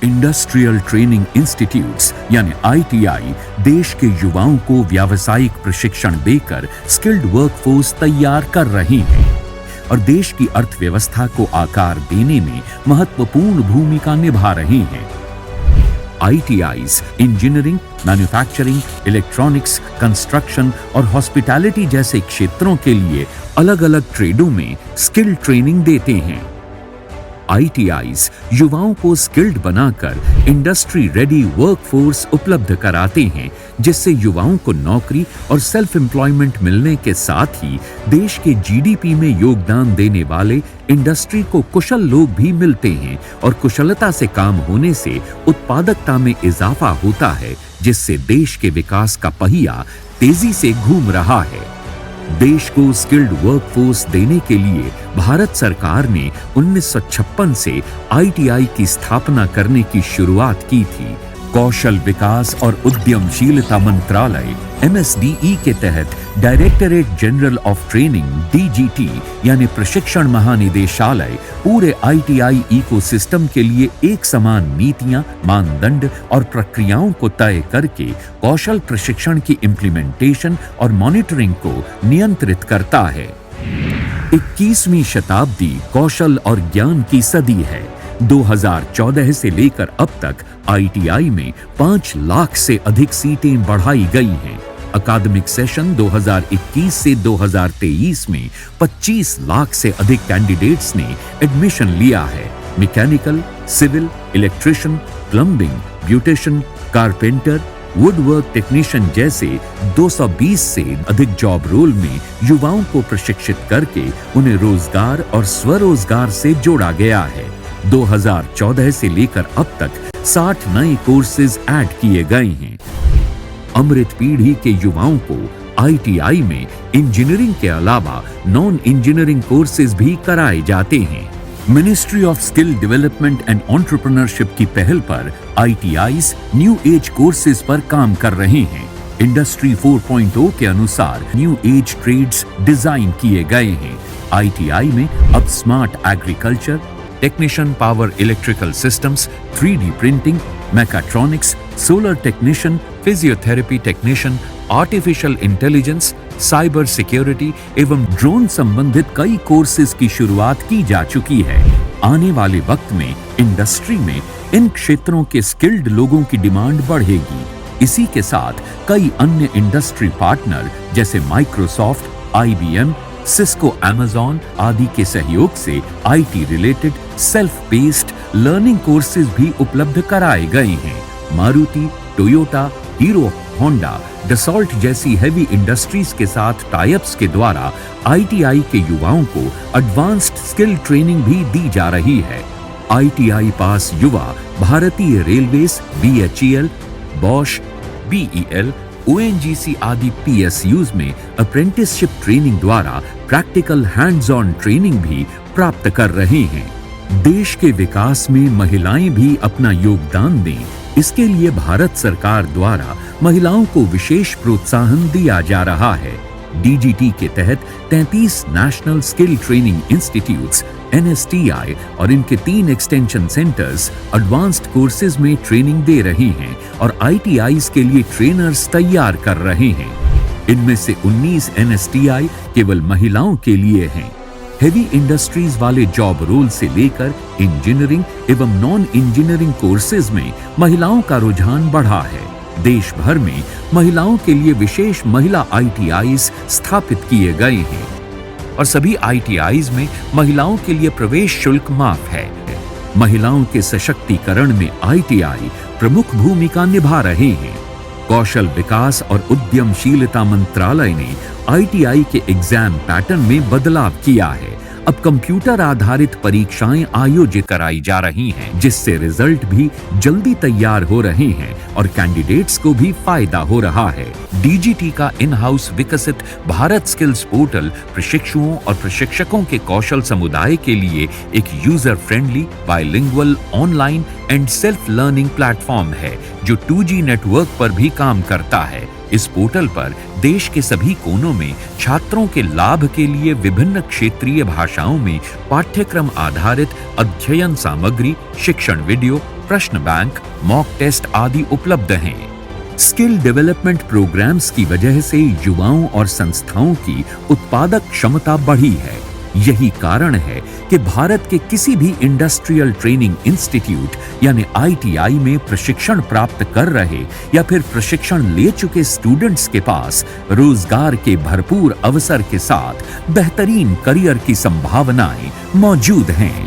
Industrial training institutes यानी ITI देश के युवाओं को व्यावसायिक प्रशिक्षण देकर स्किल्ड वर्कफोर्स तैयार कर रही हैं और देश की अर्थव्यवस्था को आकार देने में महत्वपूर्ण भूमिका निभा रही हैं। ITIs engineering, manufacturing, electronics, construction और हॉस्पिटैलिटी जैसे क्षेत्रों के लिए अलग-अलग ट्रेडों में स्किल ट्रेनिंग देते हैं। आईटीआईज युवाओं को स्किल्ड बनाकर इंडस्ट्री रेडी वर्कफोर्स उपलब्ध कराते हैं, जिससे युवाओं को नौकरी और सेल्फ एम्प्लॉयमेंट मिलने के साथ ही देश के जीडीपी में योगदान देने वाले इंडस्ट्री को कुशल लोग भी मिलते हैं और कुशलता से काम होने से उत्पादकता में इजाफा होता है, जिससे देश के विकास का पहिया तेजी से घूम रहा है। देश को स्किल्ड वर्कफोर्स देने के लिए भारत सरकार ने 1956 से आईटीआई की स्थापना करने की शुरुआत की थी। कौशल विकास और उद्यमशीलता मंत्रालय एमएसडीई के तहत directorate general of training DGT यानी प्रशिक्षण महानिदेशालय पूरे आईटीआई इकोसिस्टम के लिए एक समान नीतियां, मानदंड और प्रक्रियाओं को तय करके कौशल प्रशिक्षण की इम्प्लीमेंटेशन और मॉनिटरिंग को नियंत्रित करता है। 21वीं शताब्दी कौशल और ज्ञान की सदी है। 2014 से लेकर अब तक आईटीआई में 5 लाख से अधिक सीटें बढ़ाई गई हैं। अकादमिक सेशन 2021 से 2023 में 25 लाख से अधिक कैंडिडेट्स ने एडमिशन लिया है। Mechanical, civil, electrician, plumbing, beautician, carpenter, woodwork technician जैसे 220 से अधिक जॉब रोल में युवाओं को प्रशिक्षित करके उन्हें रोजगार और स्वरोजगार से जोड़ा गया है। 2014 से लेकर अब तक 60 नए कोर्सेज ऐड किए गए हैं। अमृत पीढ़ी के युवाओं को आईटीआई में इंजीनियरिंग के अलावा नॉन इंजीनियरिंग कोर्सेज भी कराए जाते हैं। Ministry of skill development and entrepreneurship की पहल पर आईटीआईज न्यू एज कोर्सेज पर काम कर रहे हैं। इंडस्ट्री 4.0 के अनुसार न्यू एज ट्रेड्स डिजाइन किए गए हैं। आईटीआई में अब smart agriculture, technician power electrical systems, 3D printing, mechatronics, solar technician, physiotherapy technician, artificial intelligence, cyber security एवं ड्रोन संबंधित कई कोर्सेज की शुरुआत की जा चुकी है। आने वाले वक्त में इंडस्ट्री में इन क्षेत्रों के स्किल्ड लोगों की डिमांड बढ़ेगी। इसी के साथ कई अन्य इंडस्ट्री पार्टनर जैसे माइक्रोसॉफ्ट, IBM, सिस्को, अमेज़न आदि के सहयोग से IT related self based learning courses भी उपलब्ध कराए गए हैं। Maruti, Toyota, hero, Honda, Dassault जैसी हेवी इंडस्ट्रीज के साथ टाइप्स के द्वारा आईटीआई के युवाओं को एडवांस्ड स्किल ट्रेनिंग भी दी जा रही है। आईटीआई पास युवा भारतीय railways, BHEL, Bosch, BEL, ONGC आदि PSUs में अप्रेंटिसशिप ट्रेनिंग द्वारा प्रैक्टिकल हैंड्स ऑन ट्रेनिंग भी प्राप्त कर रहे हैं। देश के विकास में महिलाएं भी अपना योगदान दें, इसके लिए भारत सरकार द्वारा महिलाओं को विशेष प्रोत्साहन दिया जा रहा है। डीजीटी के तहत 33 national skill training institutes NSTI और इनके 3 एक्सटेंशन सेंटर्स एडवांस्ड कोर्सेज में ट्रेनिंग दे रहे हैं और ITIs के लिए ट्रेनर्स तैयार कर रहे हैं। इनमें से 19 NSTI केवल महिलाओं के लिए हैं। हेवी इंडस्ट्रीज वाले जॉब रोल से लेकर इंजीनियरिंग एवं नॉन इंजीनियरिंग कोर्सेज में महिलाओं का रुझान बढ़ा है। देश भर में महिलाओं के लिए विशेष महिला ITIs स्थापित किए गए हैं और सभी ITIs में महिलाओं के लिए प्रवेश शुल्क माफ है। महिलाओं के सशक्तिकरण में ITI प्रमुख भूमिका निभा रहे हैं। कौशल विकास और उद्यमशीलता मंत्रालय ने ITI के एग्जाम पैटर्न में बदलाव किया है। अब कंप्यूटर आधारित परीक्षाएं आयोजित कराई जा रही हैं, जिससे रिजल्ट भी जल्दी तैयार हो रहे हैं और कैंडिडेट्स को भी फायदा हो रहा है। डीजीटी का इन हाउस विकसित भारत स्किल्स पोर्टल प्रशिक्षुओं और प्रशिक्षकों के कौशल समुदाय के लिए एक user friendly, bilingual, online and self learning platform है जो 2G नेटवर्क पर भी काम करता है। इस पोर्टल पर देश के सभी कोनों में छात्रों के लाभ के लिए विभिन्न क्षेत्रीय भाषाओं में पाठ्यक्रम आधारित अध्ययन सामग्री, शिक्षण वीडियो, प्रश्न बैंक, मॉक टेस्ट आदि उपलब्ध हैं। स्किल डेवलपमेंट प्रोग्राम्स की वजह से युवाओं और संस्थाओं की उत्पादक क्षमता बढ़ी है। यही कारण है कि भारत के किसी भी इंडस्ट्रियल ट्रेनिंग इंस्टीट्यूट यानी ITI में प्रशिक्षण प्राप्त कर रहे या फिर प्रशिक्षण ले चुके स्टूडेंट्स के पास रोजगार के भरपूर अवसर के साथ बेहतरीन करियर की संभावनाएं मौजूद हैं।